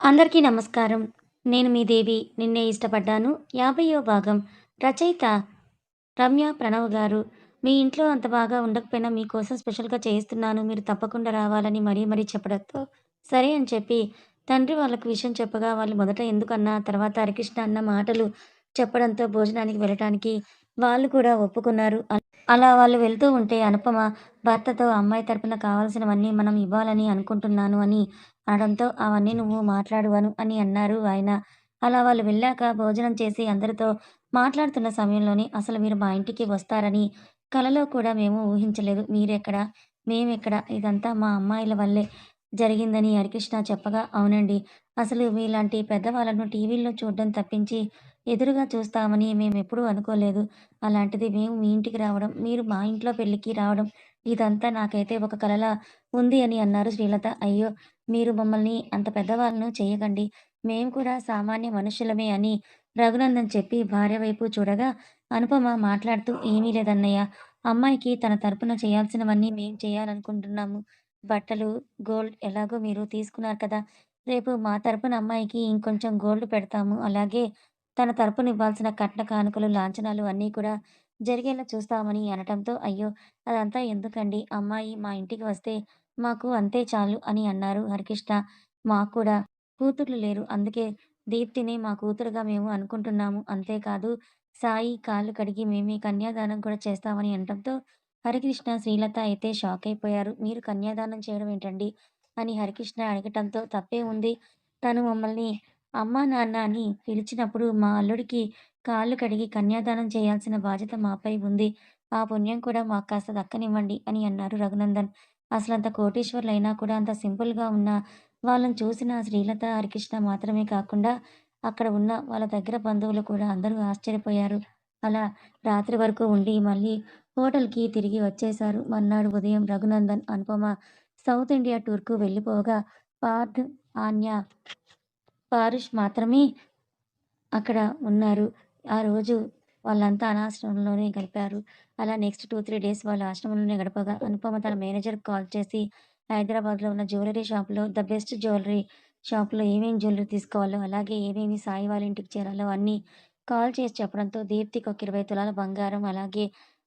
అందరికీ నమస్కారం. నేను మీ దేవి. నిన్నే ఇష్టపడ్డాను. 50వ భాగం. రచయిత రమ్య ప్రణవ్ గారు. మీ ఇంట్లో అంత బాగా ఉండకపోయినా మీకోసం స్పెషల్‌గా చేయిస్తున్నాను. మీరు తప్పకుండా రావాలని మరీ మరీ చెప్పడంతో, సరే అని చెప్పి తండ్రి వాళ్ళకి విషయం చెప్పగా వాళ్ళు మొదట ఎందుకన్నా, తర్వాత హరికృష్ణ అన్న మాటలు చెప్పడంతో భోజనానికి వెళ్ళటానికి వాళ్ళు కూడా ఒప్పుకున్నారు. అలా వాళ్ళు వెళ్తూ ఉంటే అనుపమ భర్తతో అమ్మాయి తరపున కావాల్సినవన్నీ మనం ఇవ్వాలని అనుకుంటున్నాను అని అనడంతో, "అవన్నీ నువ్వు మాట్లాడు అను" అని అన్నారు ఆయన. అలా వాళ్ళు వెళ్ళాక భోజనం చేసి అందరితో మాట్లాడుతున్న సమయంలోనే, "అసలు మీరు మా ఇంటికి వస్తారని కలలో కూడా మేము ఊహించలేదు. మీరెక్కడ? మేమెక్కడ? ఇదంతా మా అమ్మాయిల వల్లే జరిగిందని" హరికృష్ణ చెప్పగా, "అవునండి. అసలు మీలాంటి పెద్దవాళ్ళను టీవీల్లో చూడడం తప్పించి ఎదురుగా చూస్తామని మేమెప్పుడూ అనుకోలేదు. అలాంటిది మేము మీ ఇంటికి రావడం, మీరు మా ఇంట్లో పెళ్ళికి రావడం, ఇదంతా నాకైతే ఒక కలలా ఉంది" అని అన్నారు శ్రీలత. "అయ్యో! మీరు మమ్మల్ని అంత పెద్దవాళ్ళను చేయకండి. మేము కూడా సామాన్య మనుషులమే" అని రఘునందన్ చెప్పి భార్య వైపు చూడగా, అనుపమ మాట్లాడుతూ "ఏమీ లేదన్నయ్య. అమ్మాయికి తన తరపున చేయాల్సినవన్నీ మేం చేయాలనుకుంటున్నాము. బట్టలు, గోల్డ్ ఎలాగో మీరు తీసుకున్నారు కదా! రేపు మా తరపున అమ్మాయికి ఇంకొంచెం గోల్డ్ పెడతాము. అలాగే తన తరపున ఇవ్వాల్సిన కట్న కానుకలు, లాంఛనాలు అన్నీ కూడా జరిగేలా చూస్తామని" అనటంతో, "అయ్యో! అదంతా ఎందుకండి? అమ్మాయి మా ఇంటికి వస్తే మాకు అంతే చాలు" అని అన్నారు హరికృష్ణ. "మాకు కూడా కూతుర్లు లేరు. అందుకే దీప్తినే మా కూతురుగా మేము అనుకుంటున్నాము. అంతేకాదు సాయి కాళ్ళు కడిగి మేమే కన్యాదానం కూడా చేస్తామని" అనటంతో హరికృష్ణ, శ్రీలత అయితే షాకయిపోయారు. "మీరు కన్యాదానం చేయడం ఏంటండి?" అని హరికృష్ణ అడగటంతో, "తప్పేముంది? తను మమ్మల్ని అమ్మా, నాన్న అని పిలిచినప్పుడు మా అల్లుడికి కాళ్ళు కడిగి కన్యాదానం చేయాల్సిన బాధ్యత మాపై ఉంది. ఆ పుణ్యం కూడా మాకు కాస్త దక్కనివ్వండి" అని అన్నారు రఘునందన్. అసలంత కోటీశ్వరులైనా కూడా అంత సింపుల్‌గా ఉన్న వాళ్ళని చూసిన శ్రీలత, హరికృష్ణ మాత్రమే కాకుండా అక్కడ ఉన్న వాళ్ళ దగ్గర బంధువులు కూడా అందరూ ఆశ్చర్యపోయారు. అలా రాత్రి వరకు ఉండి మళ్ళీ హోటల్‌కి తిరిగి వచ్చేశారు. మర్నాడు ఉదయం రఘునందన్, అనుపమ సౌత్ ఇండియా టూర్‌కు వెళ్ళిపోగా పార్థ్, ఆన్య, పారుష్ మాత్రమే అక్కడ ఉన్నారు. ఆ రోజు వాళ్ళంతా అనాశ్రమంలోనే గడిపారు. అలా నెక్స్ట్ 2, 3 డేస్ వాళ్ళు ఆశ్రమంలోనే గడపగా, అనుపమ తన మేనేజర్‌కి కాల్ చేసి హైదరాబాద్‌లో ఉన్న జ్యువెల్లరీ షాప్‌లో ద బెస్ట్ జ్యువెల్లరీ షాప్‌లో ఏమేం జ్యువెల్లరీ తీసుకోవాలో, అలాగే ఏమేమి సాయి వాళ్ళ ఇంటికి చేరాలో అన్నీ కాల్ చేసి చెప్పడంతో దీప్తికి ఒక 20 తులాల బంగారం, అలాగే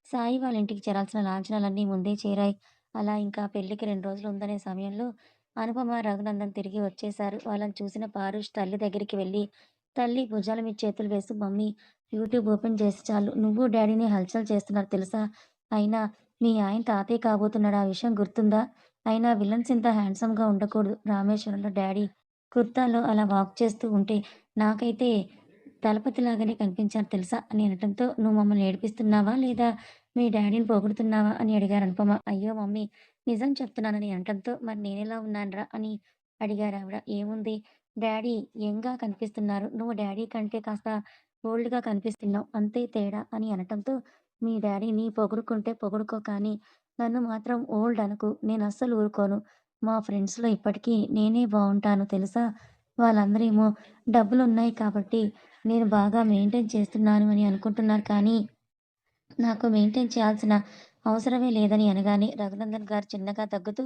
సాయి వాళ్ళ ఇంటికి చేరాల్సిన లాంఛనాలన్నీ ముందే చేరాయి. అలా ఇంకా పెళ్ళికి 2 రోజులు ఉందనే సమయంలో అనుపమ, రఘునందన్ తిరిగి వచ్చేశారు. వాళ్ళని చూసిన పారుష్ తల్లి దగ్గరికి వెళ్లి, తల్లి భుజాల మీద చేతులు వేసి, "మమ్మీ యూట్యూబ్ ఓపెన్ చేసి చాలు నువ్వు డ్యాడీని హల్చల్ చేస్తున్నారు తెలుసా? అయినా మీ ఆయన తాతయ్య కాబోతున్నాడు ఆ విషయం గుర్తుందా? అయినా విలన్స్ ఇంత హ్యాండ్సమ్‌గా ఉండకూడదు. రామేశ్వరంలో డ్యాడీ కుర్తాలో అలా వాక్ చేస్తూ ఉంటే నాకైతే దళపతిలాగానే కనిపించారు తెలుసా?" అని అనటంతో, "నువ్వు మమ్మల్ని ఏడిపిస్తున్నావా? లేదా మీ డ్యాడీని పొగుడుతున్నావా?" అని అడిగారు అనుపమ. "అయ్యో మమ్మీ నిజం చెప్తున్నానని" అనటంతో, "మరి నేనెలా ఉన్నానురా?" అని అడిగారావిడ. "ఏముంది డ్యాడీ యంగ్‌గా కనిపిస్తున్నారు. నువ్వు డ్యాడీ కంటే కాస్త ఓల్డ్‌గా కనిపిస్తున్నావు. అంతే తేడా" అని అనటంతో, "మీ డ్యాడీని పొగుడుకుంటే పొగుడుకో కానీ నన్ను మాత్రం ఓల్డ్ అనకు. నేనస్సలు ఊరుకోను. మా ఫ్రెండ్స్‌లో ఇప్పటికీ నేనే బావుంటాను తెలుసా? వాళ్ళందరేమో డబ్బులున్నాయి కాబట్టి నేను బాగా మెయింటైన్ చేస్తున్నాను అని అనుకుంటున్నారు కానీ నాకు మెయింటైన్ చేయాల్సిన అవసరమే లేదని" అనగానే రఘునందన్ గారు చిన్నగా దగ్గుతూ,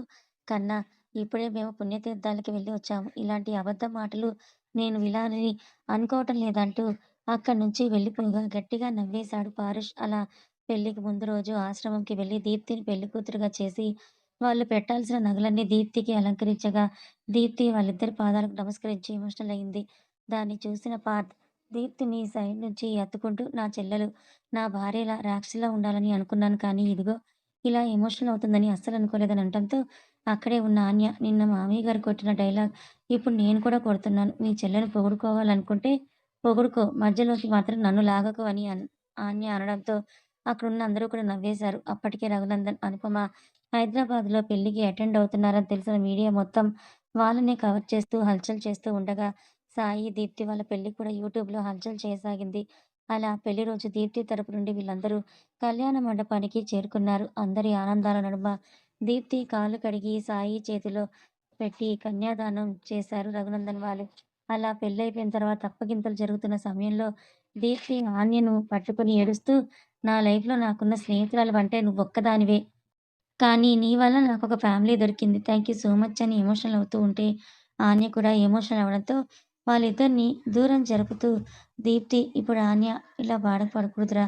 "కన్నా ఇప్పుడే మేము పుణ్యతీర్థాలకి వెళ్ళి వచ్చాము. ఇలాంటి అబద్ధ మాటలు నేను వినాలని అనుకోవటం లేదంటూ అక్కడి నుంచి వెళ్ళిపోగా గట్టిగా నవ్వేశాడు పారుష్. అలా పెళ్ళికి ముందు రోజు ఆశ్రమంకి వెళ్ళి దీప్తిని పెళ్లి కూతురుగా చేసి వాళ్ళు పెట్టాల్సిన నగలన్నీ దీప్తికి అలంకరించగా దీప్తి వాళ్ళిద్దరి పాదాలకు నమస్కరించి ఎమోషనల్ అయింది. దాన్ని చూసిన పార్థ్ దీప్తిని సైడ్ నుంచి ఎత్తుకుంటూ, "నా చెల్లెలు నా భార్యలా రాక్షసిలా ఉండాలని అనుకున్నాను కానీ ఇదిగో ఇలా ఎమోషనల్ అవుతుందని అస్సలు అనుకోలేదని" అనటంతో అక్కడే ఉన్న ఆన్య, "నిన్న మామయ్య గారు కొట్టిన డైలాగ్ ఇప్పుడు నేను కూడా కొడుతున్నాను. మీ చెల్లెలు పొగుడుకోవాలనుకుంటే పొగుడుకో. మధ్యలోకి మాత్రం నన్ను లాగకు" అని ఆన్య అనడంతో అక్కడున్న అందరూ కూడా నవ్వేశారు. అప్పటికే రఘునందన్, అనుపమ హైదరాబాద్‌లో పెళ్ళికి అటెండ్ అవుతున్నారని తెలిసిన మీడియా మొత్తం వాళ్ళనే కవర్ చేస్తూ హల్చల్ చేస్తూ ఉండగా, సాయి, దీప్తి వాళ్ళ పెళ్లి కూడా యూట్యూబ్‌లో హల్చల్ చేయసాగింది. అలా పెళ్లి రోజు దీప్తి తరపు నుండి వీళ్ళందరూ కళ్యాణ మండపానికి చేరుకున్నారు. అందరి ఆనందాల నడుమ దీప్తి కాళ్ళు కడిగి సాయి చేతిలో పెట్టి కన్యాదానం చేశారు రఘునందన్ వాళ్ళు. అలా పెళ్లయిపోయిన తర్వాత అప్పగింతలు జరుగుతున్న సమయంలో దీప్తి ఆన్యను పట్టుకొని ఏడుస్తూ, "నా లైఫ్‌లో నాకున్న స్నేహితురాలివంటే నువ్వొక్కదానివే. కానీ నీ వల్ల నాకొక ఫ్యామిలీ దొరికింది. థాంక్ యూ సో మచ్" అని ఎమోషనల్ అవుతూ ఉంటే, ఆన్య కూడా ఎమోషనల్ అవ్వడంతో వాళ్ళిద్దరిని దూరం జరుపుతూ దీప్తి ఇప్పుడు ఆన్య ఇలా బాధపడకూడదురా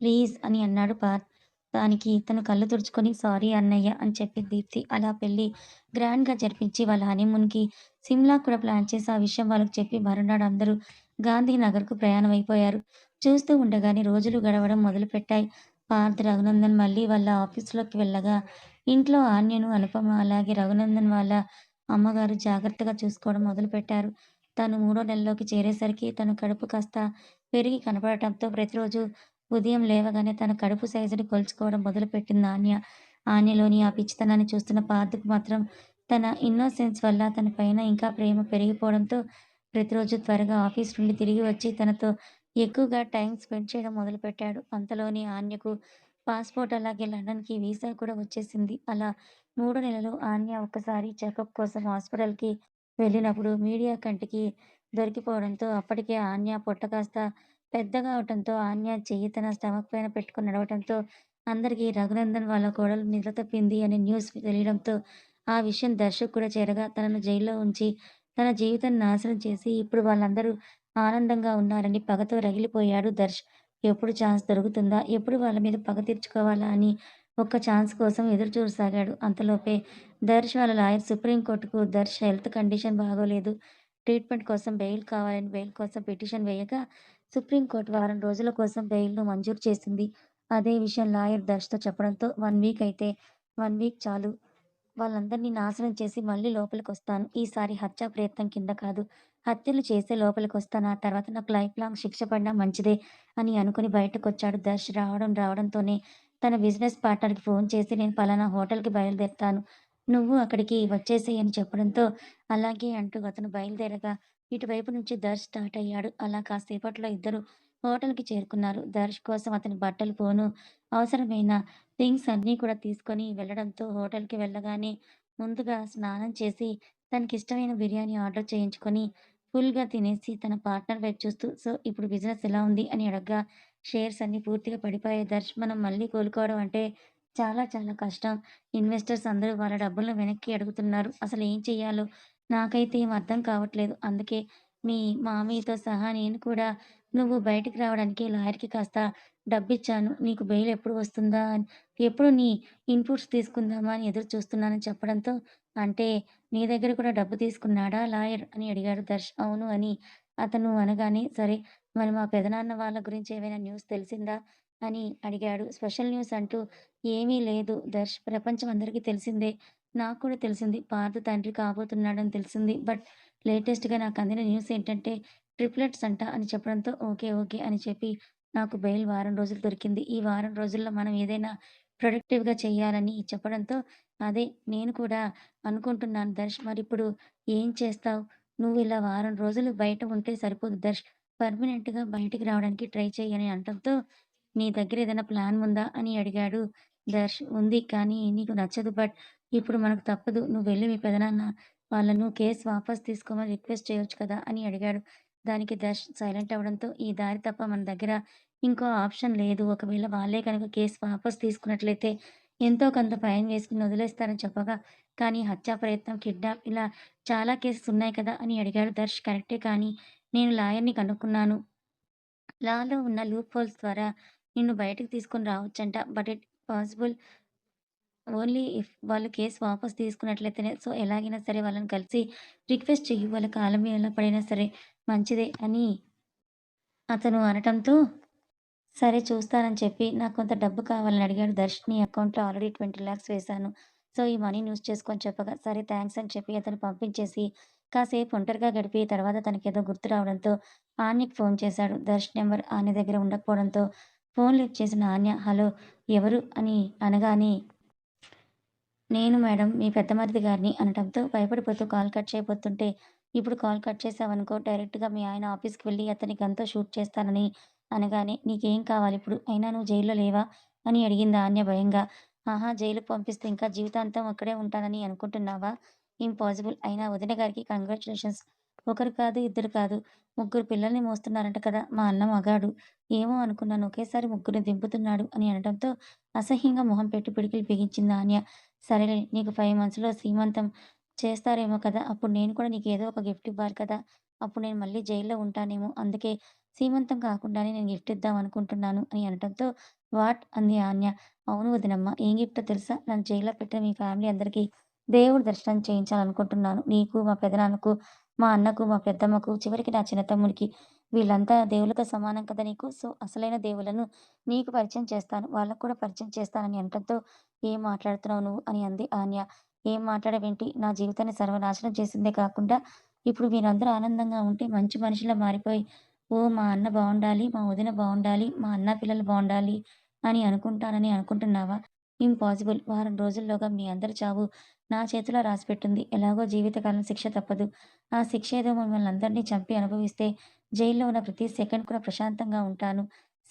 ప్లీజ్ అని అన్నాడు పార్థ్. దానికి తను కళ్ళు తుడుచుకొని సారీ అన్నయ్య అని చెప్పింది దీప్తి. అలా పెళ్లి గ్రాండ్‌గా జరిపించి వాళ్ళ హనీమూన్‌కి సిమ్లా కూడా ప్లాన్ చేసి ఆ విషయం వాళ్ళకి చెప్పి మరునాడు అందరూ గాంధీనగర్‌కు ప్రయాణం అయిపోయారు. చూస్తూ ఉండగానే రోజులు గడవడం మొదలుపెట్టాయి. పార్థ్, రఘునందన్ మళ్ళీ వాళ్ళ ఆఫీస్‌లోకి వెళ్ళగా ఇంట్లో ఆన్యను, అనుపమ అలాగే రఘునందన్ వాళ్ళ అమ్మగారు జాగ్రత్తగా చూసుకోవడం మొదలుపెట్టారు. తను మూడో నెలలోకి చేరేసరికి తన కడుపు కాస్త పెరిగి కనపడటంతో ప్రతిరోజు ఉదయం లేవగానే తన కడుపు సైజుని కొలుచుకోవడం మొదలుపెట్టింది ఆన్య. ఆన్యలోని ఆ పిచ్చితనాన్ని చూస్తున్న పార్థ్‌కు మాత్రం తన ఇన్నోసెన్స్ వల్ల తన పైన ఇంకా ప్రేమ పెరిగిపోవడంతో ప్రతిరోజు త్వరగా ఆఫీస్ నుండి తిరిగి వచ్చి తనతో ఎక్కువగా టైమ్ స్పెండ్ చేయడం మొదలుపెట్టాడు. అంతలోనే ఆన్యకు పాస్‌పోర్ట్ అలాగే లండన్‌కి వీసా కూడా వచ్చేసింది. అలా 3 నెలలు ఆన్య ఒక్కసారి చెకప్ కోసం హాస్పిటల్‌కి వెళ్ళినప్పుడు మీడియా కంటికి దొరికిపోవడంతో అప్పటికే ఆన్య పొట్ట కాస్త పెద్దగా అవటంతో ఆన్య చెయ్యి తన స్టమక్ పైన పెట్టుకొని నడవటంతో అందరికీ రఘునందన్ వాళ్ళ కోడలు నిద్ర తప్పింది అనే న్యూస్ తెలియడంతో ఆ విషయం దర్శక్ కూడా చేరగా తనను జైల్లో ఉంచి తన జీవితాన్ని నాశనం చేసి ఇప్పుడు వాళ్ళందరూ ఆనందంగా ఉన్నారని పగతో రగిలిపోయాడు దర్శ్. ఎప్పుడు ఛాన్స్ దొరుకుతుందా? ఎప్పుడు వాళ్ళ మీద పగ తీర్చుకోవాలా అని ఒక్క ఛాన్స్ కోసం ఎదురు చూడసాగాడు. అంతలోపే దర్శ్ వాళ్ళ లాయర్ సుప్రీం కోర్టుకు దర్శ్ హెల్త్ కండిషన్ బాగోలేదు. ట్రీట్మెంట్ కోసం బెయిల్ కావాలని బెయిల్ కోసం పిటిషన్ వేయగా సుప్రీంకోర్టు వారం రోజుల కోసం బెయిల్‌ను మంజూరు చేసింది. అదే విషయం లాయర్ దర్శ్‌తో చెప్పడంతో 1 వీక్ అయితే 1 వీక్ చాలు. వాళ్ళందరినీ నాశనం చేసి మళ్ళీ లోపలికొస్తాను. ఈసారి హత్యా ప్రయత్నం కింద కాదు. హత్యలు చేసే లోపలికొస్తాను. ఆ తర్వాత నాకు లైఫ్ లాంగ్ శిక్ష పడినా మంచిదే అని అనుకుని బయటకొచ్చాడు దర్శ్. రావడంతోనే తన బిజినెస్ పార్ట్నర్‌కి ఫోన్ చేసి నేను పలానా హోటల్‌కి బయలుదేరుతాను. నువ్వు అక్కడికి వచ్చేసేయ్ అని చెప్పడంతో అలాగే అంటూ అతను బయలుదేరగా ఇటువైపు నుంచి దర్శ్ స్టార్ట్ అయ్యాడు. అలా కాసేపట్లో ఇద్దరు హోటల్‌కి చేరుకున్నారు. దర్శ్ కోసం అతని బట్టలు, ఫోను, అవసరమైన థింగ్స్ అన్నీ కూడా తీసుకొని వెళ్ళడంతో హోటల్‌కి వెళ్ళగానే ముందుగా స్నానం చేసి తనకిష్టమైన బిర్యానీ ఆర్డర్ చేయించుకొని ఫుల్‌గా తినేసి తన పార్ట్నర్ వైపు చూస్తూ "సో, ఇప్పుడు బిజినెస్ ఎలా ఉంది?" అని అడగ్గా షేర్స్ అన్నీ పూర్తిగా పడిపోయాయి దర్శ్. మనం మళ్ళీ కోలుకోవడం అంటే చాలా చాలా కష్టం. ఇన్వెస్టర్స్ అందరూ వాళ్ళ డబ్బులను వెనక్కి అడుగుతున్నారు. అసలేం చెయ్యాలో నాకైతే ఏం అర్థం కావట్లేదు. అందుకే మీ మామయ్యతో సహా నేను కూడా నువ్వు బయటికి రావడానికి లాయర్‌కి కాస్త డబ్బిచ్చాను. నీకు బెయిల్ ఎప్పుడు వస్తుందా అని, ఎప్పుడు నీ ఇన్‌పుట్స్ తీసుకుందామా అని ఎదురు చూస్తున్నానని చెప్పడంతో, అంటే నీ దగ్గర కూడా డబ్బు తీసుకున్నాడా లాయర్ అని అడిగాడు దర్శ్. అవును అని అతను అనగానే, సరే మరి మా పెదనాన్న వాళ్ళ గురించి ఏవైనా న్యూస్ తెలిసిందా? అని అడిగాడు. స్పెషల్ న్యూస్ అంటూ ఏమీ లేదు దర్శ్. ప్రపంచం అందరికీ తెలిసిందే. నాకు కూడా తెలిసింది. పార్థ్ తండ్రి కాబోతున్నాడని తెలిసింది. బట్ లేటెస్ట్‌గా నాకు అందిన న్యూస్ ఏంటంటే ట్రిప్లెట్స్ అంట అని చెప్పడంతో ఓకే. ఓకే. అని చెప్పి నాకు బెయిల్ వారం రోజులు దొరికింది. ఈ వారం రోజుల్లో మనం ఏదైనా ప్రొడక్టివ్‌గా చేయాలని చెప్పడంతో, అదే నేను కూడా అనుకుంటున్నాను దర్శ్. మరిప్పుడు ఏం చేస్తావు? నువ్వు ఇలా వారం రోజులు బయట ఉంటే సరిపోదు దర్శ్. పర్మనెంట్‌గా బయటికి రావడానికి ట్రై చెయ్యి అని అనటంతో, నీ దగ్గర ఏదైనా ప్లాన్ ఉందా? అని అడిగాడు దర్శ్. ఉంది. కానీ నీకు నచ్చదు. బట్ ఇప్పుడు మనకు తప్పదు. నువ్వు వెళ్లి మీ పెదనాన్న వాళ్ళను కేస్ వాపస్ తీసుకోమని రిక్వెస్ట్ చేయొచ్చు కదా! అని అడిగాడు. దానికి దర్శ్ సైలెంట్ అవ్వడంతో, ఈ దారి తప్ప మన దగ్గర ఇంకో ఆప్షన్ లేదు. ఒకవేళ వాళ్ళే కనుక కేస్ వాపస్ తీసుకున్నట్లయితే ఎంతో కొంత ఫైన్ వేసుకొని వదిలేస్తారని చెప్పగా, కానీ హత్యా ప్రయత్నం, కిడ్నాప్ ఇలా చాలా కేసెస్ ఉన్నాయి కదా! అని అడిగాడు దర్శ్. కరెక్టే కానీ నేను లాయర్‌ని కనుక్కున్నాను. లాలో ఉన్న లూప్ హోల్స్ ద్వారా నిన్ను బయటకి తీసుకొని రావచ్చంట. But it possible only if వాళ్ళు కేస్ వాపస్ తీసుకున్నట్లయితేనే. సో, ఎలాగైనా సరే వాళ్ళని కలిసి రిక్వెస్ట్ చెయ్యి. వాళ్ళ కాళ్ళ మీద పడినా సరే మంచిదే అని అతను అనటంతో, సరే చూస్తానని చెప్పి నాకు కొంత డబ్బు కావాలని అడిగాడు దర్శ్. నీ అకౌంట్‌లో ఆల్రెడీ 20,00,000 వేశాను. సో, ఈ మనీని యూజ్ చేసుకో అని చెప్పగా, సరే థాంక్స్ అని చెప్పి అతను పంపించేసి కాసేపు ఒంటరిగా గడిపి తర్వాత తనకేదో గుర్తు రావడంతో ఆన్యకి ఫోన్ చేశాడు. దర్శ్ నెంబర్ ఆన్య దగ్గర ఉండకపోవడంతో ఫోన్ లిఫ్ట్ చేసిన ఆన్య, హలో! ఎవరు? అని అనగానే నేను మేడం మీ పెద్ద మరిది గారిని అనటంతో భయపడిపోతూ కాల్ కట్ చేయబోతుంటే, ఇప్పుడు కాల్ కట్ చేశావనుకో డైరెక్ట్‌గా మీ ఆయన ఆఫీస్‌కి వెళ్ళి అతని గన్‌తో షూట్ చేస్తానని అనగానే, నీకేం కావాలిప్పుడు? అయినా నువ్వు జైల్‌లో లేవా? అని అడిగింది ఆన్య భయంగా. ఆహా! జైలుకి పంపిస్తే ఇంకా జీవితాంతం అక్కడే ఉంటానని అనుకుంటున్నావా? ఇంపాసిబుల్. అయినా వదిన గారికి కంగ్రాచ్యులేషన్స్. ఒకరు కాదు, ఇద్దరు కాదు, ముగ్గురు పిల్లల్ని మోస్తున్నారంట కదా! మా అన్న మగాడు. ఏమో అనుకున్నాను ఒకేసారి ముగ్గురిని దింపుతున్నాడు అని అనడంతో అసహ్యంగా మొహం పెట్టి పిడికిలి బిగించింది ఆన్య. సరేలే నీకు 5 మంత్స్‌లో సీమంతం చేస్తారేమో కదా! అప్పుడు నేను కూడా నీకేదో ఒక గిఫ్ట్ ఇవ్వాలి కదా! అప్పుడు నేను మళ్ళీ జైల్‌లో ఉంటానేమో. అందుకే సీమంతం కాకుండానే నేను గిఫ్ట్ ఇద్దాం అనుకుంటున్నాను అని అనటంతో, వాట్? అంది ఆన్య. అవును వదినమ్మ. ఏం గిఫ్టో తెలుసా? నన్ను జైల్‌లో పెట్టిన మీ ఫ్యామిలీ అందరికీ దేవుడి దర్శనం చేయించాలనుకుంటున్నాను. నీకు, మా పెదనాన్నకు, మా అన్నకు, మా పెద్దమ్మకు, చివరికి నా చిన్న తమ్ముడికి. వీళ్ళంతా దేవుళ్ళతో సమానం కదా నీకు. సో, అసలైన దేవుళ్ళను నీకు పరిచయం చేస్తాను. వాళ్ళకి కూడా పరిచయం చేస్తానని అనటంతో, ఏం మాట్లాడుతున్నావు నువ్వు? అని అంది ఆన్య. ఏం మాట్లాడవేంటి? నా జీవితాన్ని సర్వనాశనం చేసిందే కాకుండా, ఇప్పుడు మీరందరూ ఆనందంగా ఉంటే మంచి మనిషిలా మారిపోయి, ఓహ్! మా అన్న బావుండాలి, మా వదిన బావుండాలి, మా అన్న పిల్లలు బావుండాలి అని అనుకుంటానని అనుకుంటున్నావా? ఇంపాసిబుల్. వారం రోజుల్లోగా మీ అందరి చావు నా చేతిలో రాసిపెట్టుంది. ఎలాగో జీవితకాలం శిక్ష తప్పదు. ఆ శిక్ష ఏదో మిమ్మల్ని అందరినీ చంపి అనుభవిస్తే, జైల్‌లో ఉన్న ప్రతి సెకండ్ కూడా ప్రశాంతంగా ఉంటాను.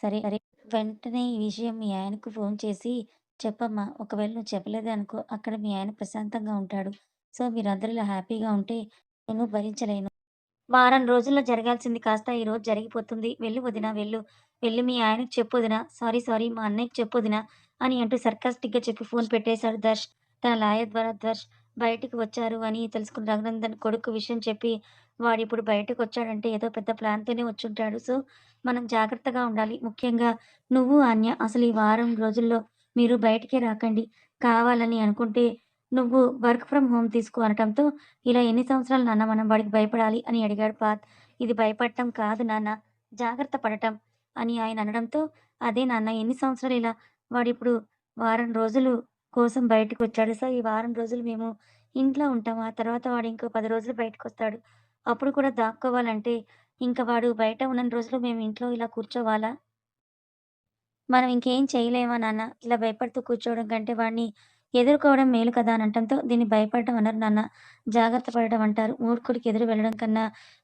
సరే, సరే. వెంటనే ఈ విషయం మీ ఆయనకు ఫోను చేసి చెప్పమ్మా. ఒకవేళ నువ్వు చెప్పలేదే అనుకో, అక్కడ మీ ఆయన ప్రశాంతంగా ఉంటాడు. సో, మీరందరూ ఇలా హ్యాపీగా ఉంటే నేను భరించలేను. వారం రోజుల్లో జరగాల్సింది కాస్త ఈరోజు జరిగిపోతుంది. వెళ్ళు వదినా వెళ్ళు. వెళ్లి మీ ఆయనకి చెప్పు వదినా. సారీ, సారీ మా అన్నయ్యకి చెప్పు వదినా అని అంటూ సర్కాస్టిక్‌గా చెప్పి ఫోన్ పెట్టేశాడు దర్శ్. తన లాయర్ ద్వారా దర్శ్ బయటికి వచ్చారు అని తెలుసుకున్న రఘునందన్ కొడుకు విషయం చెప్పి, వాడిప్పుడు బయటకొచ్చాడంటే ఏదో పెద్ద ప్లాన్‌తోనే వచ్చుంటాడు. సో, మనం జాగ్రత్తగా ఉండాలి. ముఖ్యంగా నువ్వు, అన్య అసలు ఈ వారం రోజుల్లో మీరు బయటికే రాకండి. కావాలని అనుకుంటే నువ్వు వర్క్ ఫ్రమ్ హోమ్ తీసుకో అనటంతో, ఇలా ఎన్ని సంవత్సరాలు నాన్న మనం వాడికి భయపడాలి అని అడిగాడు పార్థ్. ఇది భయపడటం కాదు నాన్న, జాగ్రత్త పడటం అని ఆయన అనడంతో, అదే నాన్న ఎన్ని సంవత్సరాలు ఇలా వాడిప్పుడు వారం రోజులు కోసం బయటకొచ్చాడు. సో, ఈ వారం రోజులు మేము ఇంట్లో ఉంటాం. ఆ తర్వాత వాడు ఇంకో 10 రోజులు బయటకొస్తాడు. అప్పుడు కూడా దాక్కోవాలంటే ఇంక వాడు బయట ఉన్నన్ని రోజులు మేము ఇంట్లో ఇలా కూర్చోవాలా? మనం ఇంకేం చేయలేమా నాన్న? ఇలా భయపడుతూ కూర్చోవడం కంటే వాడిని ఎదుర్కోవడం మేలు కదా! అని అనటంతో, దీన్ని భయపడటం అనరు నాన్న. జాగ్రత్త పడటం అంటారు. మూర్ఖుడికి ఎదురు వెళ్ళడం కన్నా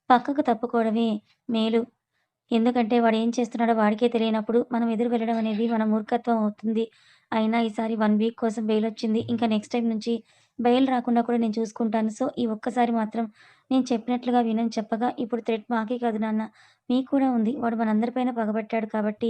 పక్కకు తప్పుకోవడమే మేలు. ఎందుకంటే వాడేం చేస్తున్నాడో వాడికే తెలియనప్పుడు మనం ఎదురు వెళ్ళడం అనేది మన మూర్ఖత్వం అవుతుంది. అయినా ఈసారి 1 వీక్ కోసం బెయిలొచ్చింది. ఇంకా నెక్స్ట్ టైమ్ నుంచి బెయిల్ రాకుండా కూడా నేను చూసుకుంటాను. సో, ఈ ఒక్కసారి మాత్రం నేను చెప్పినట్లుగా వినని చెప్పగా, ఇప్పుడు థ్రెట్ మాకే కాదు నాన్న మీకు కూడా ఉంది. వాడు మనందరిపైన పగబట్టాడు కాబట్టి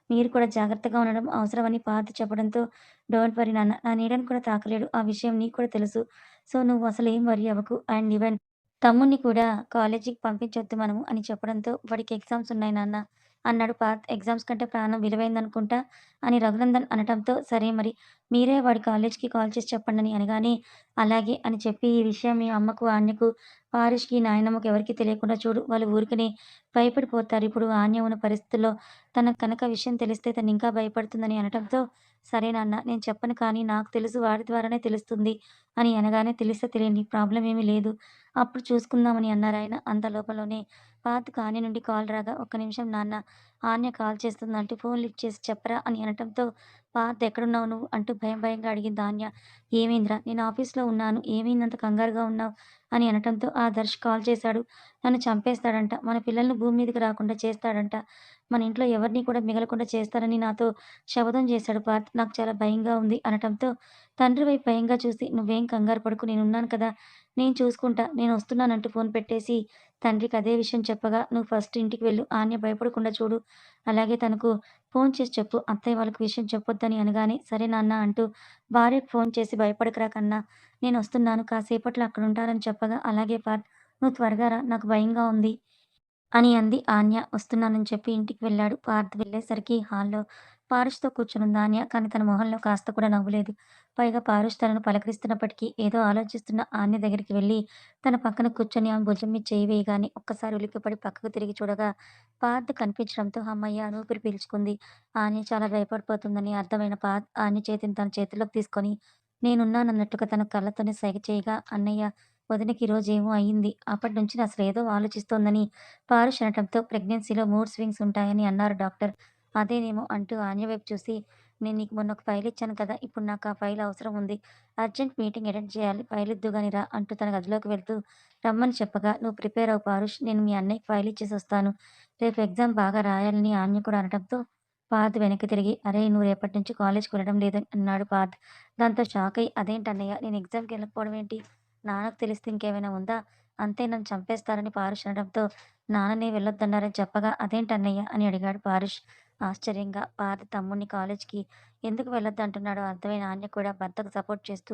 మీరు కూడా జాగ్రత్తగా ఉండడం అవసరమని పార్ద్ చెప్పడంతో, డోంట్ వర్రీ నాన్న. నా నీడను కూడా తాకలేడు. ఆ విషయం నీకు కూడా తెలుసు. సో, నువ్వు అసలేం వర్రీ అవ్వకు. అండ్ ఈవెన్ తమ్ముడిని కూడా కాలేజీకి పంపించొద్దు మనము అని చెప్పడంతో, వాడికి ఎగ్జామ్స్ ఉన్నాయి నాన్న అన్నాడు పార్థ్. ఎగ్జామ్స్ కంటే ప్రాణం విలువైందనుకుంటా అని రఘునందన్ అనటంతో, సరే మరి మీరే వాడి కాలేజీకి కాల్ చేసి చెప్పండని అనగానే, అలాగే అని చెప్పి ఈ విషయం మీ అమ్మకు, ఆన్యకు, పారుష్‌కి, నాయనమ్మకు ఎవరికీ తెలియకుండా చూడు. వాళ్ళు ఊరికనే భయపడిపోతారు. ఇప్పుడు ఆన్య ఉన్న పరిస్థితుల్లో తనకు కనుక విషయం తెలిస్తే తనింకా భయపడుతుందని అనటంతో, సరే నాన్న నేను చెప్పను కానీ నాకు తెలుసు వాడి ద్వారానే తెలుస్తుంది అని అనగానే, తెలిస్తే తెలియని ప్రాబ్లమ్ ఏమీ లేదు. అప్పుడు చూసుకుందామని అన్నారాయన. అంత లోపలనే పార్థ్‌కి ఆన్య నుండి కాల్ రాగా, "ఒక్క నిమిషం నాన్న ఆన్య కాల్ చేస్తుందంటూ ఫోన్ లిఫ్ట్ చేసి చెప్పరా" అని అనటంతో, "పార్థ్ ఎక్కడున్నావు నువ్వు?" అంటూ భయం భయంగా అడిగింది ఆన్య. "ఏమైందిరా? నేను ఆఫీస్‌లో ఉన్నాను. ఏమైందంత కంగారుగా ఉన్నావు?" అని అనటంతో, "ఆ దర్శ్ కాల్ చేశాడు. నన్ను చంపేస్తాడంట. మన పిల్లల్ని భూమి మీదకి రాకుండా చేస్తాడంట. మన ఇంట్లో ఎవరిని కూడా మిగలకుండా చేస్తానని నాతో శపథం చేశాడు పార్థ్. నాకు చాలా భయంగా ఉంది" అనటంతో, తండ్రి వైపు భయంగా చూసి, "నువ్వేం కంగారు పడకు నేనున్నాను కదా! నేను చూసుకుంటా. నేనొస్తున్నానంటూ ఫోన్ పెట్టేసి, తండ్రికి అదే విషయం చెప్పగా, "నువ్వు ఫస్ట్ ఇంటికి వెళ్ళు. ఆన్య భయపడకుండా చూడు. అలాగే తనకు ఫోన్ చేసి చెప్పు. అత్తయ్య వాళ్ళకి విషయం చెప్పొద్దని" అనగానే, "సరే నాన్న" అంటూ భార్యకు ఫోన్ చేసి, "భయపడకురా కన్నా. నేనొస్తున్నాను. కాసేపట్లో అక్కడుంటానని" చెప్పగా, "అలాగే పార్థ్. నువ్వు త్వరగా రా. నాకు భయంగా ఉంది" అని అంది ఆన్య. వస్తున్నానని చెప్పి ఇంటికి వెళ్ళాడు. పార్థ్ వెళ్ళేసరికి హాల్‌లో పారుష్‌తో కూర్చొనుంది ఆన్య. కానీ తన మొహంలో కాస్త కూడా నవ్వు లేదు. పైగా పారుష్ తనను పలకరిస్తున్నప్పటికీ ఏదో ఆలోచిస్తున్న ఆన్య దగ్గరికి వెళ్లి తన పక్కన కూర్చొని ఆమె భుజం మీద చేయి వేయగానే ఒక్కసారి ఉలిక్కిపడి పక్కకు తిరిగి చూడగా పార్థ్ కనిపించడంతో హమ్మయ్య! అని ఊపిరి పీల్చుకుంది. ఆన్య చాలా భయపడిపోతుందని అర్థమైన పార్థ్ ఆన్య చేతిని తన చేతుల్లోకి తీసుకొని నేనున్నానన్నట్టుగా తన కళ్ళతోనే సైగ చేయగా, "అన్నయ్య వదినకి ఈరోజు ఏమో అయింది. అప్పటినుంచి అసలేదో ఆలోచిస్తోందని" పారుష్ అనటంతో, "ప్రెగ్నెన్సీలో మూడ్ స్వింగ్స్ ఉంటాయని అన్నారు డాక్టర్. అదేనేమో" అంటూ ఆన్య వైపు చూసి, "నేను నీకు మొన్న ఒక ఫైల్ ఇచ్చాను కదా! ఇప్పుడు నాకు ఆ ఫైల్ అవసరం ఉంది. అర్జెంట్ మీటింగ్ అటెండ్ చేయాలి. ఫైల్ ఇద్దువు గాని రా" అంటూ తన గదిలోకి వెళ్తూ రమ్మని చెప్పగా, "నువ్వు ప్రిపేర్ అవ్వు పారుష్. నేను మీ అన్నయ్యకి ఫైల్ ఇచ్చేసొస్తాను. రేపు ఎగ్జామ్ బాగా రాయాలని" ఆన్య కూడా అనటంతో, పార్థ్ వెనక్కి తిరిగి, "అరేయ్! నువ్వు రేపటి నుంచి కాలేజ్‌కి వెళ్ళడం లేదని" అన్నాడు పార్థ్. దాంతో షాకయ్యి, "అదేంటన్నయ్య నేను ఎగ్జామ్‌కి వెళ్ళకపోవడం ఏంటి? నాన్నకు తెలిస్తే ఇంకేమైనా ఉందా? అంతే నన్ను చంపేస్తారని" పారుష్ అనడంతో, నాన్ననే వెళ్ళొద్దన్నారని చెప్పగా, "అదేంటన్నయ్య" అని అడిగాడు పారుష్. ఆశ్చర్యంగా పాత తమ్ముడిని కాలేజ్‌కి ఎందుకు వెళ్ళొద్దంటున్నాడో అర్థమైన ఆన్య కూడా భర్తకు సపోర్ట్ చేస్తూ,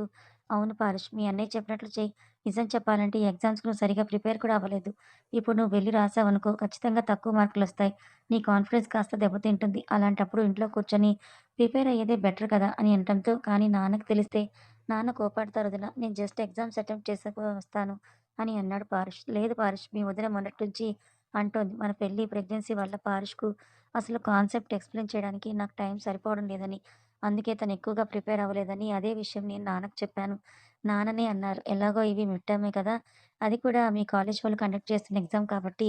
"అవును పారుష్, మీ అన్నయ్య చెప్పినట్లు చెయ్యి. నిజం చెప్పాలంటే ఈ ఎగ్జామ్స్‌కి నువ్వు సరిగ్గా ప్రిపేర్ కూడా అవ్వలేదు. ఇప్పుడు నువ్వు వెళ్లి రాసావనుకో ఖచ్చితంగా తక్కువ మార్కులొస్తాయి. నీ కాన్ఫిడెన్స్ కాస్త దెబ్బతింటుంది. అలాంటప్పుడు ఇంట్లో కూర్చొని ప్రిపేర్ అయ్యేదే బెటర్ కదా!" అని అనటంతో, "కానీ నాన్నకి తెలిస్తే నాన్న కోపడతారు వదిన. నేను జస్ట్ ఎగ్జామ్స్ అటెంప్ట్ చేసాక వస్తాను" అని అన్నాడు పారుష్. "లేదు పారుష్, మీ వదిన మొన్నటి నుంచి అంటోంది మన పెళ్లి, ప్రెగ్నెన్సీ వల్ల పారుష్‌కు అసలు కాన్సెప్ట్ ఎక్స్‌ప్లెయిన్ చేయడానికి నాకు టైం సరిపోవడం లేదని, అందుకే తను ఎక్కువగా ప్రిపేర్ అవ్వలేదని అదే విషయం నేను నాన్నకి చెప్పాను. నాన్ననే అన్నారు, "ఎలాగో ఇవి మిడ్ టర్మే కదా! అది కూడా మీ కాలేజ్ వాళ్ళు కండక్ట్ చేస్తున్న ఎగ్జామ్ కాబట్టి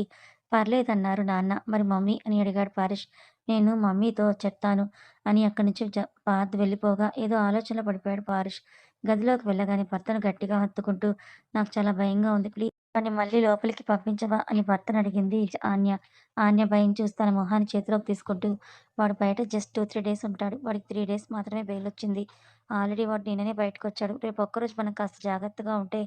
పర్లేదన్నారు నాన్న. మరి మమ్మీ?" అని అడిగాడు పారిష్. "నేను మమ్మీతో చెప్తాను" అని అక్కడి నుంచి పార్థ్ వెళ్ళిపోగా ఏదో ఆలోచనలో పడిపోయాడు పారిష్. గదిలోకి వెళ్ళగానే భర్తను గట్టిగా హత్తుకుంటూ, "నాకు చాలా భయంగా ఉంది. ప్లీజ్ నన్ను మళ్ళీ లోపలికి పంపించవా?" అని భర్తనడిగింది ఆన్య. ఆన్య భయం చూసి తన మొహాన్ని చేతిలోకి తీసుకుంటూ, "వాడు బయట జస్ట్ 2, 3 డేస్ ఉంటాడు. వాడికి 3 డేస్ మాత్రమే బెయిలొచ్చింది. ఆల్రెడీ వాడు నిన్ననే బయటకొచ్చాడు. రేపు ఒక్కరోజు మనం కాస్త జాగ్రత్తగా ఉంటే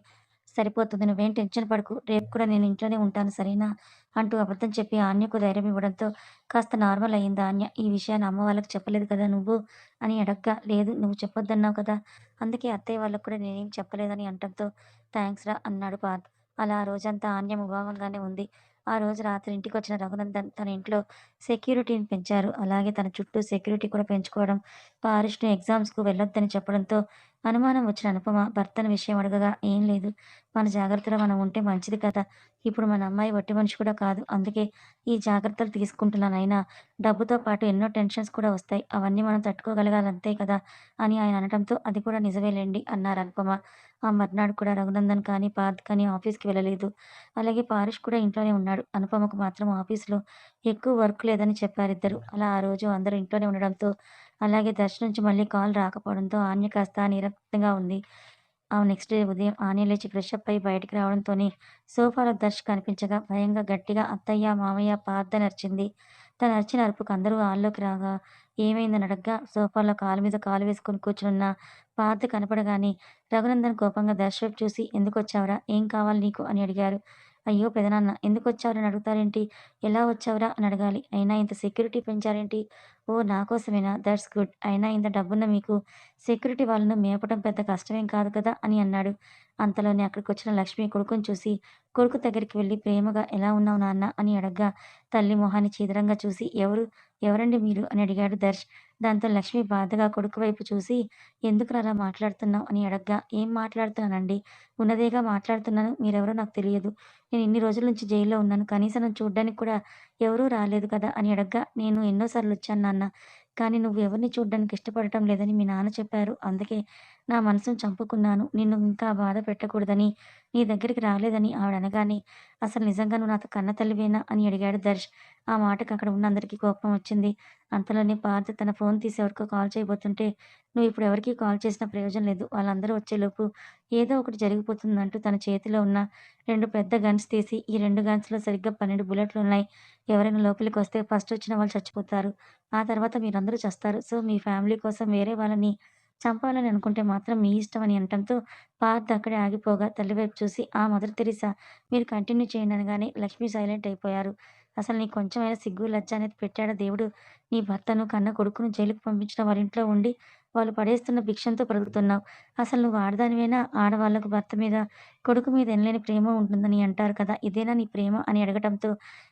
సరిపోతుంది. నువ్వేం టెన్షన్ పడకు. రేపు కూడా నేను ఇంట్లోనే ఉంటాను సరేనా?" అంటూ అబద్ధం చెప్పి ఆన్యకు ధైర్యం ఇవ్వడంతో కాస్త నార్మల్ అయింది ఆన్య. "ఈ విషయాన్ని అమ్మ వాళ్ళకి చెప్పలేదు కదా నువ్వు?" అని అడగ్గా, "లేదు, నువ్వు చెప్పొద్దన్నావు కదా! అందుకే అత్తయ్య వాళ్ళకి కూడా నేనేం చెప్పలేదని" అనటంతో, "థాంక్స్ రా" అన్నాడు పార్థ్. అలా ఆ రోజంతా ఆన్య ముభావంగానే ఉంది. ఆ రోజు రాత్రి ఇంటికొచ్చిన రఘునందన్ తన ఇంట్లో సెక్యూరిటీని పెంచారు. అలాగే తన చుట్టూ సెక్యూరిటీ కూడా పెంచుకోవడం, పారిష్‌ని ఎగ్జామ్స్‌కు వెళ్ళొద్దని చెప్పడంతో అనుమానం వచ్చిన అనుపమ భర్తను విషయం అడగగా, "ఏం లేదు. మన జాగ్రత్తలో మనం ఉంటే మంచిది కదా! ఇప్పుడు మన అమ్మాయి వట్టి మనిషి కూడా కాదు. అందుకే ఈ జాగ్రత్తలు తీసుకుంటున్నాను. అయినా డబ్బుతో పాటు ఎన్నో టెన్షన్స్ కూడా వస్తాయి. అవన్నీ మనం తట్టుకోగలగాలి అంతే కదా!" అని ఆయన అనటంతో, "అది కూడా నిజమేలెండి" అన్నారు అనుపమ. ఆ మర్నాడు కూడా రఘునందన్ కానీ, పార్థ్ కానీ ఆఫీస్‌కి వెళ్ళలేదు. అలాగే పారిష్ కూడా ఇంట్లోనే ఉన్నాడు. అనుపమకు మాత్రం ఆఫీస్‌లో ఎక్కువ వర్క్ లేదని చెప్పారిద్దరూ. అలా ఆ రోజు అందరూ ఇంట్లోనే ఉండడంతో, అలాగే దర్శ్ నుంచి మళ్ళీ కాల్ రాకపోవడంతో ఆన్య కాస్త నిరసనగా ఉంది. నెక్స్ట్ డే ఉదయం ఆన్య లేచి ఫ్రెష్ అప్ అయ్యి బయటికి రావడంతోనే సోఫాలో దర్శ్ కనిపించగా భయంగా గట్టిగా "అత్తయ్య, మామయ్య, పార్థ్" అని అరిచింది. తన అరిచిన అరుపుకు అందరూ హాల్లోకి రాగా ఏమైందని అడగ్గా సోఫాలో కాలు మీద కాలు వేసుకొని కూర్చునున్న పార్థ్ కనపడగానే రఘునందన్ కోపంగా దర్శ్ వైపు చూసి, "ఎందుకొచ్చావురా? ఏం కావాలి నీకు?" అని అడిగారు. "అయ్యో! పెదనాన్న ఎందుకొచ్చావురా అని అడుగుతారేంటి? ఎలా వచ్చావురా అని అడగాలి. అయినా ఇంత సెక్యూరిటీ పెంచారేంటి? ఓహ్! నా కోసమేనా? That's good. అయినా ఇంత డబ్బున్న మీకు సెక్యూరిటీ వాళ్ళను మేపడం పెద్ద కష్టమేం కాదు కదా!" అని అన్నాడు. అంతలోనే అక్కడికొచ్చిన లక్ష్మి కొడుకుని చూసి, కొడుకు దగ్గరికి వెళ్లి ప్రేమగా "ఎలా ఉన్నావు నాన్న?" అని అడగ్గా, తల్లి మొహాన్ని చీదరంగా చూసి, ఎవరండి మీరు?" అని అడిగాడు దర్శ్. దాంతో లక్ష్మి బాధగా కొడుకు వైపు చూసి, "ఎందుకురా అలా మాట్లాడుతున్నావు?" అని అడగ్గా, "ఏం మాట్లాడుతున్నానండి? ఉన్నదేగా మాట్లాడుతున్నాను. మీరెవరో నాకు తెలియదు. నేను ఇన్ని రోజుల నుంచి జైల్‌లో ఉన్నాను. కనీసం నన్ను చూడ్డానికి కూడా ఎవరూ రాలేదు కదా!" అని అడగ్గా, "నేను ఎన్నో సార్లొచ్చాను నాన్న. కానీ నువ్వు ఎవరిని చూడ్డానికి ఇష్టపడటం లేదని మీ నాన్న చెప్పారు. అందుకే నా మనసును చంపుకున్నాను. నిన్ను ఇంకా బాధ పెట్టకూడదని నీ దగ్గరికి రాలేదని" ఆవిడనగానే, "అసలు నిజంగా నువ్వు నాకు కన్న తల్లివేనా?" అని అడిగాడు దర్శ్. ఆ మాటకి అక్కడ ఉన్న అందరికీ కోపం వచ్చింది. అంతలోనే పార్థ్ తన ఫోన్ తీసి ఎవరికో కాల్ చేయబోతుంటే, "నువ్వు ఇప్పుడు ఎవరికీ కాల్ చేసినా ప్రయోజనం లేదు. వాళ్ళందరూ వచ్చేలోపు ఏదో ఒకటి జరిగిపోతుందంటూ" తన చేతిలో ఉన్న 2 పెద్ద గన్స్ తీసి, "ఈ 2 గన్స్‌లో సరిగ్గా 12 బుల్లెట్లున్నాయి. ఎవరైనా లోపలికొస్తే ఫస్ట్ వచ్చిన వాళ్ళు చచ్చిపోతారు. ఆ తర్వాత మీరందరూ చస్తారు. సో, మీ ఫ్యామిలీ కోసం వేరే వాళ్ళని చంపాలని అనుకుంటే మాత్రం మీ ఇష్టం" అని అనటంతో పార్థ్ అక్కడే ఆగిపోగా తల్లి వైపు చూసి, "ఆ! మదర్ తెరిసా, మీరు కంటిన్యూ చేయండి" అనగానే లక్ష్మి సైలెంట్ అయిపోయారు. "అసలు నీకు కొంచెమైనా సిగ్గు, లజ్జ అనేది పెట్టాడా దేవుడు? నీ భర్తను, కన్న కొడుకును జైలుకి పంపించిన వాళ్ళింట్లో ఉండి, వాళ్ళు పడేస్తున్న భిక్షంతో బ్రతుకుతున్నావు. అసలు నువ్వు ఆడదానివేనా? ఆడవాళ్ళకు భర్త మీద, కొడుకు మీద ఎనలేని ప్రేమ ఉంటుందని అంటారు కదా! ఇదేనా నీ ప్రేమ?" అని అడగటంతో,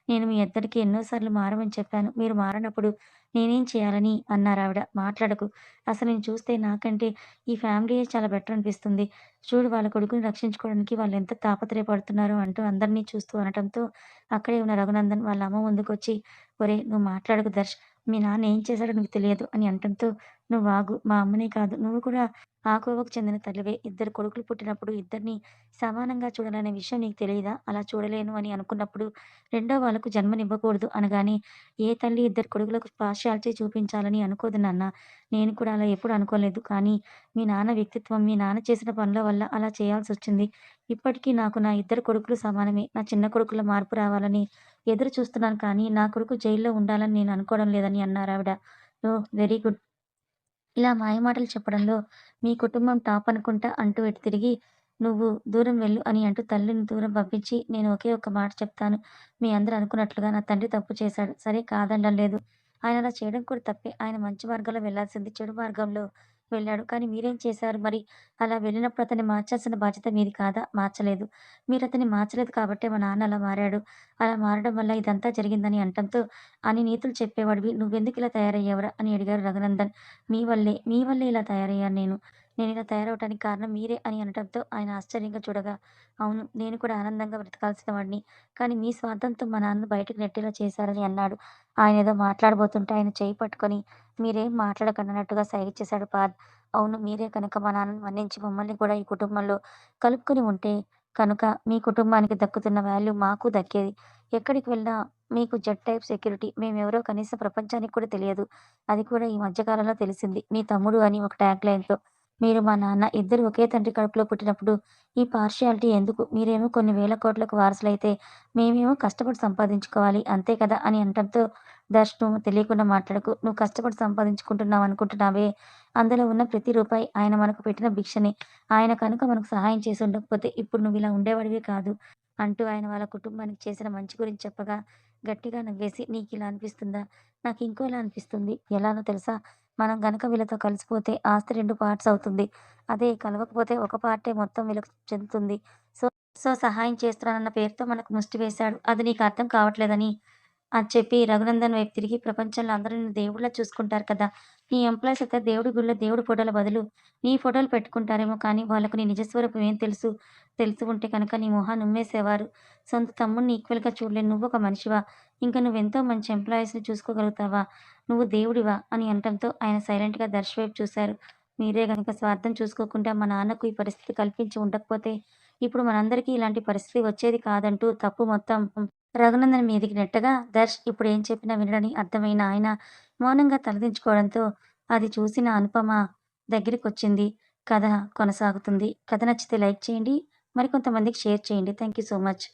"నేను మీ ఇద్దరికీ ఎన్నో సార్లు మారమని చెప్పాను. మీరు మారనప్పుడు నేనేం చేయాలని?" అన్నారావిడ. "మాట్లాడకు. అసలు నిన్ను చూస్తే నాకంటే ఈ ఫ్యామిలీయే చాలా బెటర్ అనిపిస్తుంది. చూడు వాళ్ళ కొడుకుని రక్షించుకోవడానికి వాళ్ళెంత తాపత్రయపడుతున్నారో" అంటూ అందరిని చూస్తూ అనటంతో, అక్కడే ఉన్న రఘునందన్ వాళ్ళ అమ్మ ముందుకొచ్చి, "ఒరేయ్! నువ్వు మాట్లాడకు దర్శ్. మీ నాన్న ఏం చేశాడో నీకు తెలియదు" అని అనటంతో, "నువ్వాగు. మా అమ్మనే కాదు నువ్వు కూడా ఆ కోవకు చెందిన తల్లివే. ఇద్దరు కొడుకులు పుట్టినప్పుడు ఇద్దరిని సమానంగా చూడాలనే విషయం నీకు తెలీదా? అలా చూడలేను అని అనుకున్నప్పుడు రెండో వాళ్ళకు జన్మనివ్వకూడదు" అనగానే, "ఏ తల్లి ఇద్దరు కొడుకులకు పార్షియాలిటీ చూపించాలని అనుకోదు నాన్న. నేను కూడా అలా ఎప్పుడు అనుకోలేదు. కానీ మీ నాన్న వ్యక్తిత్వం, మీ నాన్న చేసిన పనుల వల్ల అలా చేయాల్సొచ్చింది. ఇప్పటికీ నాకు నా ఇద్దరు కొడుకులు సమానమే. నా చిన్న కొడుకులో మార్పు రావాలని ఎదురు చూస్తున్నాను కానీ, నా కొడుకు జైల్‌లో ఉండాలని నేను అనుకోవడం లేదని" అన్నారావిడ. ఓహ్! Very good. ఇలా మాయమాటలు చెప్పడంలో మీ కుటుంబం టాప్ అనుకుంటా అంటూ ఇటు తిరిగి, "నువ్వు దూరం వెళ్ళు" అని అంటూ తల్లిని దూరం పంపించి, "నేను ఒకే ఒక్క మాట చెప్తాను. మీ అందరూ అనుకున్నట్లుగా నా తండ్రి తప్పు చేశాడు. సరే కాదనడం లేదు. ఆయన అలా చేయడం కూడా తప్పే. ఆయన మంచి మార్గంలో వెళ్ళాల్సింది చెడు మార్గంలో వెళ్ళాడు. కానీ మీరేం చేశారు మరి? అలా వెళ్ళినప్పుడు అతన్ని మార్చాల్సిన బాధ్యత మీది కాదా? మార్చలేదు. మీరతన్ని మార్చలేదు కాబట్టే మా నాన్న అలా మారాడు. అలా మారడం వల్ల ఇదంతా జరిగిందని అనటంతో అన్ని నీతులు చెప్పేవాడివి నువ్వెందుకిలా తయారయ్యావురా? అని అడిగారు రఘునందన్. మీ వల్లే ఇలా తయారయ్యాను నేను. నేనిలా తయారవ్వటానికి కారణం మీరే అని అనటంతో ఆయన ఆశ్చర్యంగా చూడగా, అవును నేను కూడా ఆనందంగా బ్రతకాల్సిన వాడిని. కానీ మీ స్వార్థంతో మా నాన్నను బయటకు నెట్టేలా చేశారని అన్నాడు. ఆయనేదో మాట్లాడబోతుంటే ఆయన చెయ్యి పట్టుకొని, మీరేం మాట్లాడకండి అన్నట్టుగా సైగ చేశాడు పార్థ్. అవును మీరే కనుక మా నాన్నని మన్నించి మమ్మల్ని కూడా ఈ కుటుంబంలో కలుపుకొని ఉంటే కనుక మీ కుటుంబానికి దక్కుతున్న వాల్యూ మాకు దక్కేది. ఎక్కడికి వెళ్ళినా మీకు జెడ్ టైప్ సెక్యూరిటీ. మేమెవరో కనీసం ప్రపంచానికి కూడా తెలియదు. అది కూడా ఈ మధ్య కాలంలో తెలిసింది. మీ తమ్ముడు అని ఒక ట్యాగ్‌లైన్‌తో. మీరు మా నాన్న ఇద్దరు ఒకే తండ్రి కడుపులో పుట్టినప్పుడు ఈ పార్షియాలిటీ ఎందుకు? మీరేమో కొన్ని వేల కోట్లకు వారసులైతే, మేమేమో కష్టపడి సంపాదించుకోవాలి అంతే కదా! అని అనటంతో, దర్శ్ నువ్వు తెలియకుండా మాట్లాడకు. నువ్వు కష్టపడి సంపాదించుకుంటున్నావనుకుంటున్నావే, అందులో ఉన్న ప్రతి రూపాయి ఆయన మనకు పెట్టిన భిక్షనే. ఆయన కనుక మనకు సహాయం చేసి ఉండకపోతే ఇప్పుడు నువ్విలా ఉండేవాడివి కాదు. అంటూ ఆయన వాళ్ళ కుటుంబానికి చేసిన మంచి గురించి చెప్పగా, గట్టిగా నవ్వేసి నీకిలా అనిపిస్తుందా? నాకింకోలా అనిపిస్తుంది. ఎలానో తెలుసా? మనం గనక వీళ్ళతో కలిసిపోతే ఆస్తి 2 పార్ట్స్ అవుతుంది. అదే కలవకపోతే ఒక పార్టే మొత్తం వీళ్ళకి చెందుతుంది. సో, సహాయం చేస్తున్నానన్న పేరుతో మనకు ముష్టి వేశాడు. అది నీకు అర్థం కావట్లేదని అని చెప్పి రఘునందన్ వైపు తిరిగి ప్రపంచంలో అందరూ నిన్ను దేవుడిలా చూసుకుంటారు కదా! నీ ఎంప్లాయీస్ అయితే దేవుడి గుడిలో దేవుడి ఫోటోల బదులు నీ ఫోటోలు పెట్టుకుంటారేమో కానీ వాళ్ళకు నీ నిజ స్వరూపం ఏం తెలుసు? తెలిసి ఉంటే కనుక నీ మొహాన్ని ఉమ్మేసేవారు. సొంత తమ్ముడిని ఈక్వల్‌గా చూడలేని నువ్వొక మనిషివా? ఇంక నువ్వెంతో మంచి ఎంప్లాయీస్‌ని చూసుకోగలుగుతావా? నువ్వు దేవుడివా? అని అనటంతో ఆయన సైలెంట్‌గా దర్శ్ వైపు చూశారు. మీరే గనక స్వార్థం చూసుకోకుండా మా నాన్నకు ఈ పరిస్థితి కల్పించి ఉండకపోతే, ఇప్పుడు మనందరికీ ఇలాంటి పరిస్థితి వచ్చేది కాదంటూ తప్పు మొత్తం రఘునందన్ మీదికి నెట్టగా, దర్శ్ ఇప్పుడేం చెప్పినా వినడని అర్థమైన ఆయన మౌనంగా తలదించుకోవడంతో, అది చూసిన అనుపమ దగ్గరికొచ్చింది. కథ కొనసాగుతుంది. కథ నచ్చితే లైక్ చేయండి. మరికొంతమందికి షేర్ చేయండి. Thank you so much.